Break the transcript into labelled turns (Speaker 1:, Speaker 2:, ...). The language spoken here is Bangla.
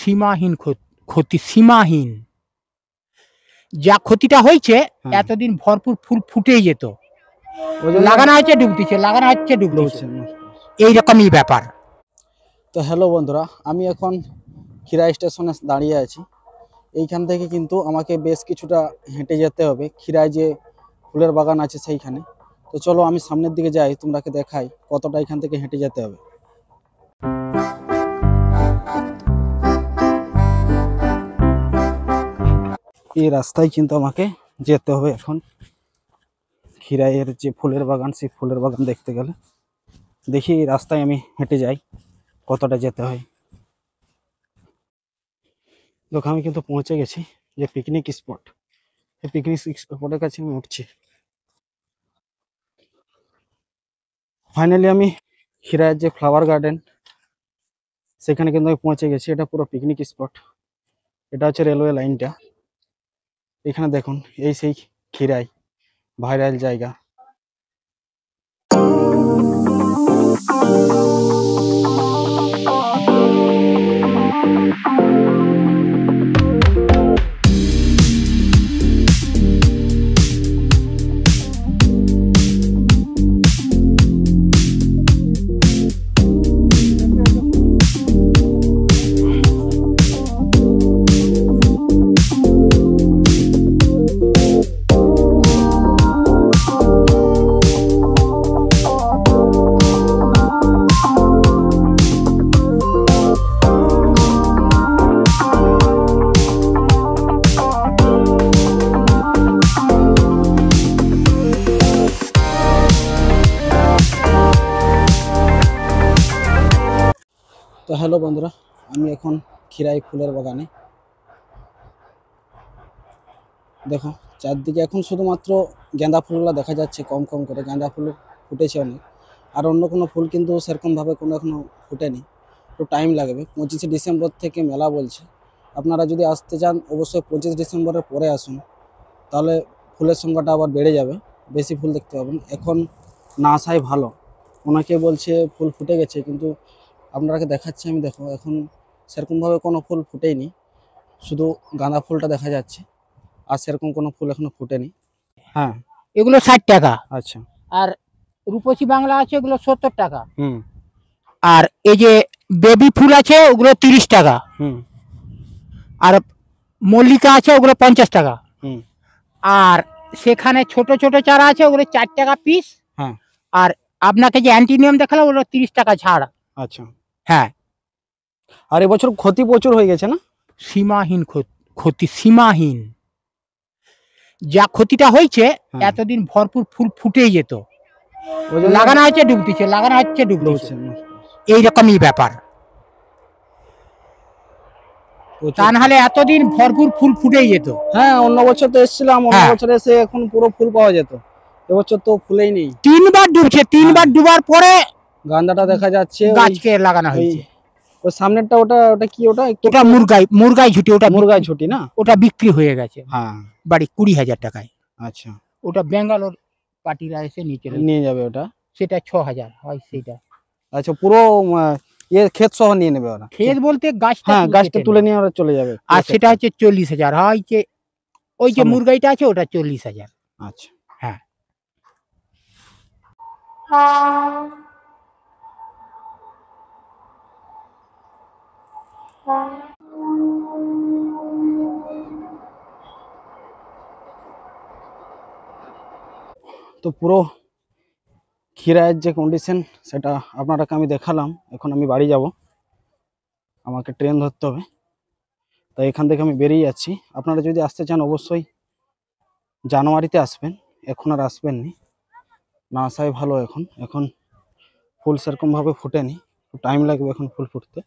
Speaker 1: সীমাহীন ক্ষতি, সীমাহীন। যা ক্ষতিটা হয়েছে এতদিন ভরপুর ফুল ফুটেই যেত, লাগানো হচ্ছে ডুবতেছে, লাগানো হচ্ছে ডুবতেছে, এইরকমই ব্যাপার।
Speaker 2: তো হ্যালো বন্ধুরা, আমি এখন খিরা স্টেশনে দাঁড়িয়ে আছি। এইখান থেকে কিন্তু আমাকে বেশ কিছুটা হেঁটে যেতে হবে খিরায় যে ফুলের বাগান আছে সেইখানে। তো চলো আমি সামনের দিকে যাই, তোমরাকে দেখাই কতটা এখান থেকে হেঁটে যেতে হবে। এই রাস্তায় কিন্তু আমাকে যেতে হবে এখন খিরাইয়ের যে ফুলের বাগান, সেই ফুলের বাগান দেখতে গেলে। দেখি এই রাস্তায় আমি হেঁটে যাই কতটা যেতে হয়। দেখো আমি কিন্তু পৌঁছে গেছি যে পিকনিক স্পট, এই পিকনিক স্পটের কাছে আমি উঠছি। ফাইনালি আমি খিরাইয়ের যে ফ্লাওয়ার গার্ডেন সেখানে কিন্তু আমি পৌঁছে গেছি। এটা পুরো পিকনিক স্পট, এটা হচ্ছে রেলওয়ে লাইনটা। এখানে দেখুন, এই সেই খিরাই ভাইরাল জায়গা। তো হ্যালো বন্ধুরা, আমি এখন খিরাই ফুলের বাগানে। দেখো চারদিকে এখন শুধুমাত্র গাঁদা ফুলগুলো দেখা যাচ্ছে, কম কম করে গাঁদা ফুল ফুটেছে অনেক, আর অন্য কোনো ফুল কিন্তু সেরকমভাবে কোনো এখনো ফুটেনি। একটু টাইম লাগবে। 25শে ডিসেম্বর থেকে মেলা বলছে। আপনারা যদি আসতে চান অবশ্যই 25 ডিসেম্বরের পরে আসুন, তাহলে ফুলের সংখ্যাটা আবার বেড়ে যাবে, বেশি ফুল দেখতে পাবেন। এখন না আসাই ভালো। অনেকে বলছে ফুল ফুটে গেছে, কিন্তু আপনাকে দেখাচ্ছি আমি। দেখো এখন সেরকমভাবে কোনো ফুল ফুটেইনি, শুধু গাঁদা ফুলটা দেখা যাচ্ছে, আর সেরকম কোনো ফুল এখনো ফুটেনি। হ্যাঁ,
Speaker 1: এগুলো 60 টাকা।
Speaker 2: আচ্ছা।
Speaker 1: আর রূপসী বাংলা আছে, ওগুলো 70 টাকা।
Speaker 2: হুম।
Speaker 1: আর এই যে বেবি ফুল আছে ওগুলো 30 টাকা।
Speaker 2: হুম।
Speaker 1: আর মল্লিকা আছে ওগুলো 50 টাকা।
Speaker 2: হুম।
Speaker 1: আর সেখানে ছোট ছোট চারা আছে ওগুলো 4 টাকা পিস।
Speaker 2: হ্যাঁ।
Speaker 1: আর আপনাকে যে অ্যান্টিনিয়াম দেখালাম ওগুলো 30 টাকা ছাড়।
Speaker 2: আচ্ছা।
Speaker 1: হ্যাঁ।
Speaker 2: আর এবছর ক্ষতি প্রচুর হয়ে গেছে না?
Speaker 1: সীমাহীন ক্ষতি, সীমাহীন। যা ক্ষতিটা হয়েছে এতদিন ভরপুর ফুল ফুটেই যেত, লাগানো হচ্ছে ডুবতেছে, লাগানো হচ্ছে ডুবতেছে, এইরকমই ব্যাপার। তা নাহলে এতদিন ভরপুর ফুল ফুটেই যেত।
Speaker 2: হ্যাঁ, অন্য বছর তো এসেছিলাম, অন্য বছর এসে এখন পুরো ফুল পাওয়া যেত। এবছর তো ফুলেই নেই।
Speaker 1: 3বার ডুবছে, 3বার ডুবার পরে
Speaker 2: গাঁদাটা দেখা যাচ্ছে,
Speaker 1: গাছকে লাগানো হয়েছে।
Speaker 2: ওই সামনেরটা ওটা কি? ওটা
Speaker 1: মুরগাই ঝুটি, ওটা
Speaker 2: মুরগাই ঝুটি না?
Speaker 1: ওটা বিক্রি হয়ে গেছে।
Speaker 2: হ্যাঁ,
Speaker 1: বাড়ি 20,000 টাকায়।
Speaker 2: আচ্ছা।
Speaker 1: ওটা বেঙ্গালোর পার্টিরা এসে
Speaker 2: নিয়ে যাবে ওটা,
Speaker 1: সেটা 6,000 হয় সেটা।
Speaker 2: আচ্ছা, পুরো ক্ষেত সহ নিয়ে নেবে ওরা?
Speaker 1: ক্ষেত বলতে গাছটা,
Speaker 2: হ্যাঁ, গাছটা তুলে নিয়ে ওরা চলে যাবে।
Speaker 1: আর সেটা হচ্ছে 40,000 হয়। যে ওই যে মুরগাইটা আছে ওটা 40,000।
Speaker 2: আচ্ছা।
Speaker 1: হ্যাঁ।
Speaker 2: তো পুরো খিরায়ের যে কন্ডিশন সেটা আপনারাকে আমি দেখালাম। এখন আমি বাড়ি যাব, আমাকে ট্রেন ধরতে হবে, তাই এখান থেকে আমি বেরিয়ে যাচ্ছি। আপনারা যদি আসতে চান অবশ্যই জানুয়ারিতে আসবেন, এখন আর আসবেননি, না আসাই ভালো। এখন ফুল সেরকমভাবে ফুটেনি, টাইম লাগবে এখন ফুল ফুটতে।